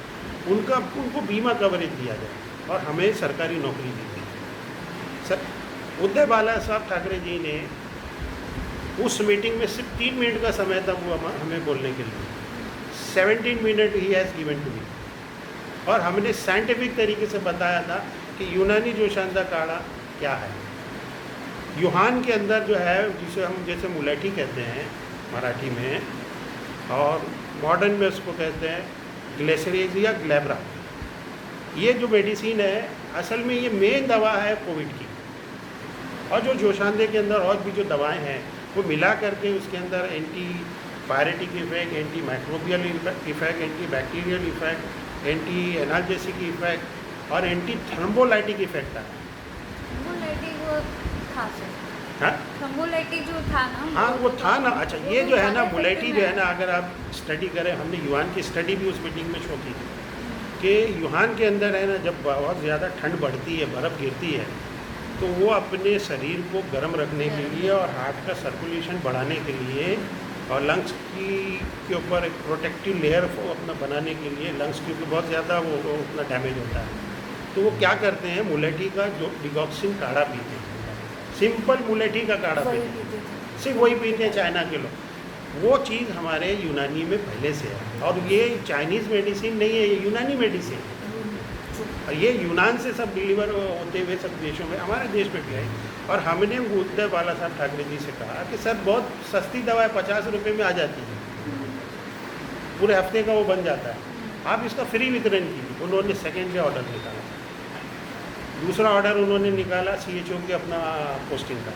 उनको बीमा कवरेज दिया जाए और हमें सरकारी नौकरी दी जाए। सर उदय बाला साहब ठाकरे जी ने उस मीटिंग में सिर्फ 3 मिनट का समय था वो हमें बोलने के लिए। 17 मिनट ही हैज़ गिवन टू मी, और हमने साइंटिफिक तरीके से बताया था कि यूनानी जो शानदार काढ़ा क्या है। यूहान के अंदर जो है जिसे हम जैसे मुलेठी कहते हैं मराठी में, और मॉडर्न में उसको कहते हैं ग्लेसरीज या ग्लैब्रा। ये जो मेडिसिन है असल में ये मेन दवा है कोविड की, और जो जोशांदे के अंदर और भी जो दवाएं हैं वो मिला करके उसके अंदर anti pyretic effect, anti microbial effect, anti bacterial effect, anti analgesic effect और एंटी थ्रोम्बोलाइटिक इफेक्ट है। थ्रोम्बोलाइटिक वो था सर, हाँ थ्रोम्बोलाइटिक जो था ना, हाँ वो था ना। अच्छा वो ये तो जो है ना ज़्यादा मुलेठी effective जो है ना, अगर आप स्टडी करें, हमने यूहान की स्टडी भी उस मीटिंग में शो की कि यूहान के अंदर है ना जब बहुत ज़्यादा ठंड बढ़ती है, बर्फ़ गिरती है, तो वो अपने शरीर को गर्म रखने के लिए और हार्ट का सर्कुलेशन बढ़ाने के लिए और लंग्स के ऊपर एक प्रोटेक्टिव लेयर को अपना बनाने के लिए, लंग्स के ऊपर बहुत ज़्यादा वो अपना डैमेज होता है, तो वो क्या करते हैं, मुलेठी का जो डिगॉक्सिन काढ़ा पीते हैं, सिंपल मुलेठी का काढ़ा वही पीते हैं, पीते थे। सिर्फ वही पीते हैं चाइना के लोग। वो चीज़ हमारे यूनानी में पहले से है, और ये चाइनीज़ मेडिसिन नहीं है, ये यूनानी मेडिसिन है। और ये यूनान से सब डिलीवर होते हुए सब देशों में, हमारे देश में भी है। और हमने उद्धव बाला साहब ठाकरे जी से कहा कि सर बहुत सस्ती दवा 50 रुपये में आ जाती है, पूरे हफ्ते का वो बन जाता है, आप इसका फ्री वितरण कीजिए। उन्होंने सेकेंड डे ऑर्डर निकाला। दूसरा ऑर्डर उन्होंने निकाला CHO के अपना पोस्टिंग का।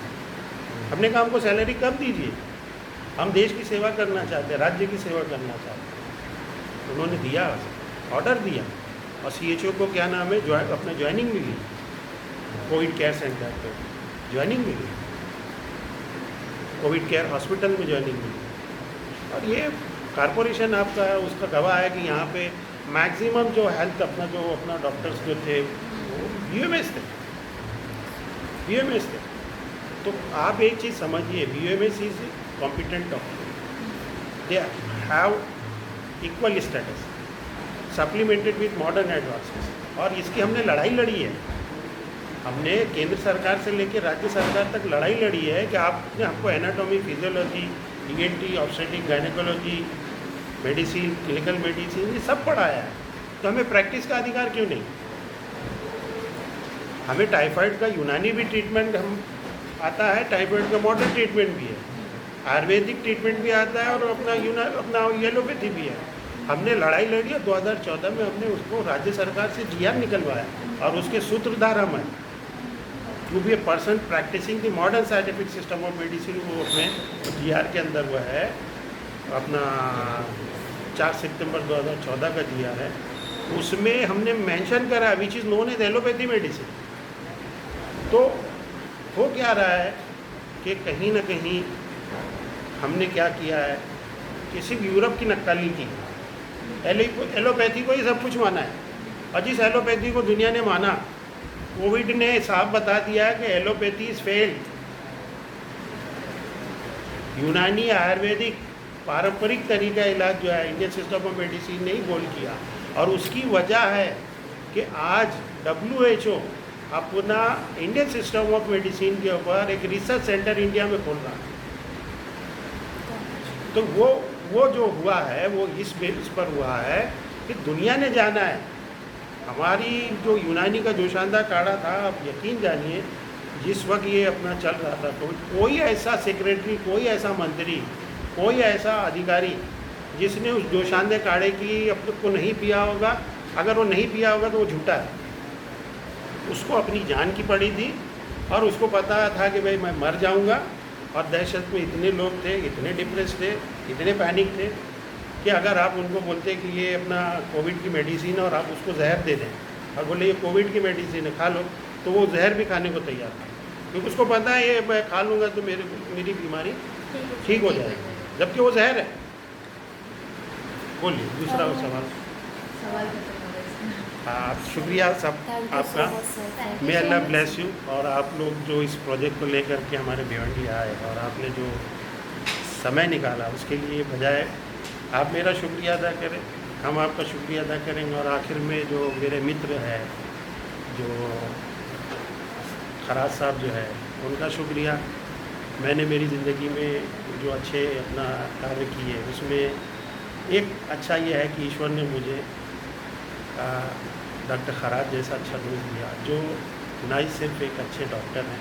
हमने कहा हमको सैलरी कम दीजिए, हम देश की सेवा करना चाहते हैं, राज्य की सेवा करना चाहते हैं। उन्होंने दिया, ऑर्डर दिया, और CHO को क्या नाम है, अपना ज्वाइनिंग मिली, कोविड केयर सेंटर पे ज्वाइनिंग मिली, कोविड केयर हॉस्पिटल में ज्वाइनिंग मिली। और ये कॉरपोरेशन आपका उसका गवाह है कि यहाँ पे मैक्सिमम जो हेल्थ अपना डॉक्टर्स जो थे वो BUMS थे। तो आप एक चीज़ समझिए, BUMS is competent doctor, they have equal status supplemented with modern advances. और इसकी हमने लड़ाई लड़ी है, हमने केंद्र सरकार से लेकर राज्य सरकार तक लड़ाई लड़ी है कि आपने हमको anatomy, physiology, ENT, obstetric, gynaecology, medicine, clinical medicine, ये सब पढ़ाया है, तो हमें प्रैक्टिस का अधिकार क्यों नहीं? हमें टाइफाइड का यूनानी भी ट्रीटमेंट हम आता है, टाइफाइड का मॉडर्न ट्रीटमेंट भी है, आयुर्वेदिक ट्रीटमेंट भी आता है, और अपना एलोपैथी भी है। हमने लड़ाई लड़ी है, 2014 में हमने उसको राज्य सरकार से GR निकलवाया, और उसके सूत्रधार हम हैं। To be a person practicing the modern scientific system of medicine, वो उसमें GR के अंदर वो है, अपना 4 सितंबर 2014 का GR है, उसमें हमने मेंशन करा which is known as allopathy medicine. तो हो क्या रहा है कि कहीं ना कहीं हमने क्या किया है कि सिर्फ यूरोप की नक्काली की, एलोपैथी को ही सब कुछ माना है। और जिस एलोपैथी को दुनिया ने माना, कोविड ने साफ बता दिया कि एलोपैथी इज फेल्ड। यूनानी आयुर्वेदिक पारंपरिक तरीका इलाज जो है, इंडियन सिस्टम ऑफ मेडिसिन ने ही गोल किया, और उसकी वजह है कि आज WHO अपना इंडियन सिस्टम ऑफ मेडिसिन के ऊपर एक रिसर्च सेंटर इंडिया में खोल रहा है। तो वो जो हुआ है वो इस बेस पर हुआ है कि दुनिया ने जाना है हमारी जो यूनानी का जो शानदार काढ़ा था। आप यकीन जानिए, जिस वक्त ये अपना चल रहा था, तो कोई ऐसा सेक्रेटरी, कोई ऐसा मंत्री, कोई ऐसा अधिकारी जिसने उस जोशानदे काढ़े की अपने को नहीं पिया होगा। अगर वो नहीं पिया होगा तो वो झूठा है। उसको अपनी जान की पड़ी थी, और उसको पता था कि भाई मैं मर जाऊंगा, और दहशत में इतने लोग थे, इतने डिप्रेस थे, इतने पैनिक थे कि अगर आप उनको बोलते कि ये अपना कोविड की मेडिसिन है और आप उसको जहर दे दें और बोले ये कोविड की मेडिसिन है, खा लो, तो वो जहर भी खाने को तैयार था, क्योंकि उसको पता है ये मैं खा लूँगा तो मेरी बीमारी ठीक हो जाएगी, जबकि वो जहर है। बोलिए दूसरा सवाल। सवाल खत्म हो गया इसमें। हाँ, शुक्रिया सब Thank you so आपका। much, sir. Thank you may so Allah much. Bless you. और आप लोग जो इस प्रोजेक्ट को लेकर के हमारे भिवंडी आए और आपने जो समय निकाला, उसके लिए बजाय आप मेरा शुक्रिया अदा करें, हम आपका शुक्रिया अदा करेंगे। और आखिर में जो मेरे मित्र हैं, जो खराज साहब जो है, उनका शुक्रिया। मैंने मेरी ज़िंदगी में जो अच्छे अपना कार्य किए, उसमें एक अच्छा ये है कि ईश्वर ने मुझे डॉक्टर खराज जैसा अच्छा दोस्त दिया, जो ना ही सिर्फ एक अच्छे डॉक्टर हैं,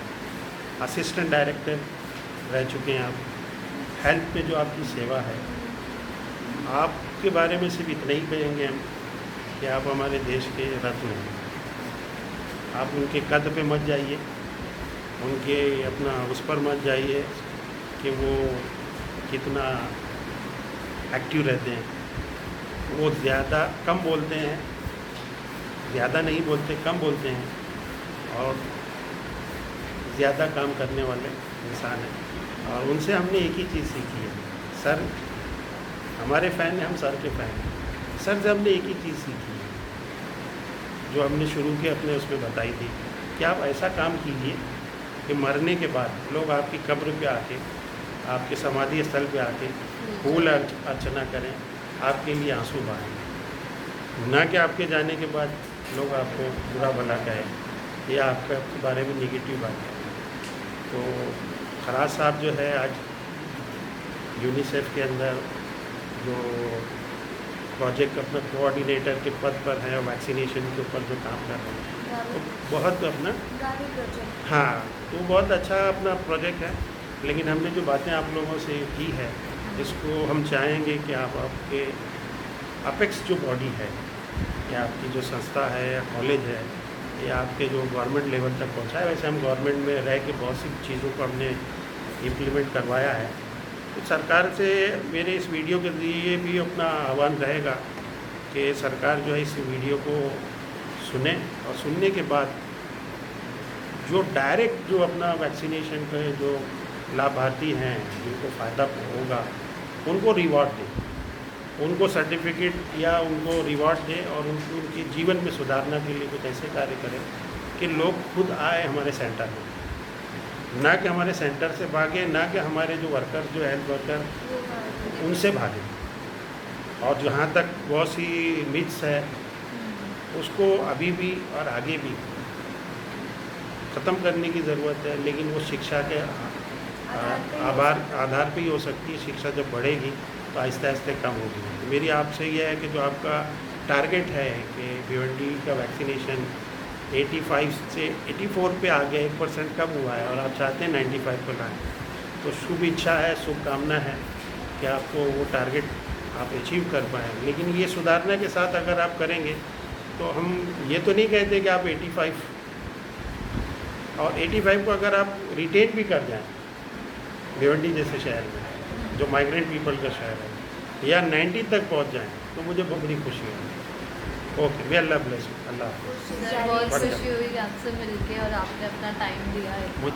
असिस्टेंट डायरेक्टर रह चुके हैं आप। हेल्थ में जो आपकी सेवा है, आपके बारे में सिर्फ इतना ही कहेंगे हम कि आप हमारे देश के रत्न हैं। आप उनके कद पे मत जाइए, उनके अपना उस पर मत जाइए कि वो कितना एक्टिव रहते हैं। वो ज़्यादा कम बोलते हैं, ज़्यादा नहीं बोलते, कम बोलते हैं, और ज़्यादा काम करने वाले इंसान हैं। और उनसे हमने एक ही चीज़ सीखी है, सर हमारे फ़ैन हैं, हम सर के फ़ैन हैं। सर से हमने एक ही चीज़ सीखी है, जो हमने शुरू के अपने उसमें बताई थी कि आप ऐसा काम कीजिए कि मरने के बाद लोग आपकी कब्र पे आके, आपके समाधि स्थल पे आके फूल अर्चना करें, आपके लिए आंसू बहाएं, ना कि आपके जाने के बाद लोग आपको बुरा भला कहें या आपके बारे में निगेटिव बात कहें। तो खराज साहब जो है आज यूनिसेफ के अंदर जो प्रोजेक्ट अपना कोऑर्डिनेटर के पद पर हैं और वैक्सीनेशन के ऊपर जो काम कर रहे हैं, तो बहुत अपना गावी प्रोजेक्ट। हाँ, तो बहुत अच्छा अपना प्रोजेक्ट है। लेकिन हमने जो बातें आप लोगों से की है, इसको हम चाहेंगे कि आप आपके अपेक्स जो बॉडी है या आपकी जो संस्था है या कॉलेज है या आपके जो गवर्नमेंट लेवल तक पहुंचा है, वैसे हम गवर्नमेंट में रह के बहुत सी चीज़ों को हमने इम्प्लीमेंट करवाया है। तो सरकार से मेरे इस वीडियो के ज़रिए भी अपना आह्वान रहेगा कि सरकार जो है इस वीडियो को सुने और सुनने के बाद जो डायरेक्ट जो अपना वैक्सीनेशन के जो लाभार्थी हैं जिनको फ़ायदा होगा उनको रिवॉर्ड दें, उनको सर्टिफिकेट या उनको रिवॉर्ड दें और उनके जीवन में सुधारना के लिए कुछ ऐसे कार्य करें कि लोग खुद आए हमारे सेंटर में, ना कि हमारे सेंटर से भागे, ना कि हमारे जो वर्कर जो हेल्थ वर्कर उनसे भागे। और जहाँ तक बहुत सी मिथ्स है उसको अभी भी और आगे भी ख़त्म करने की ज़रूरत है, लेकिन वो शिक्षा के आधार पे ही हो सकती है। शिक्षा जब बढ़ेगी तो आहिस्ते आहिस्ते कम होगी। तो मेरी आपसे यह है कि जो आपका टारगेट है कि भिवंडी का वैक्सीनेशन 85 से 84 पे आ गया, 1% कम हुआ है और आप चाहते हैं 95 को लाएँ, तो शुभ इच्छा है, शुभकामना है कि आपको वो टारगेट आप अचीव कर पाएँ। लेकिन ये सुधारने के साथ अगर आप करेंगे तो हम ये तो नहीं कहते कि आप 85 और 85 को अगर आप रिटेन भी कर जाएँ भिवंडी जैसे शहर में जो माइग्रेंट पीपल का शहर है, या 90 तक पहुंच जाएं तो मुझे बहुत बड़ी खुशी है। Okay, may Allah bless you. अल्लाह हाफ़िज़। सर बहुत बढ़ खुशी हुई आपसे मिलके और आपने अपना टाइम दिया है। मुझ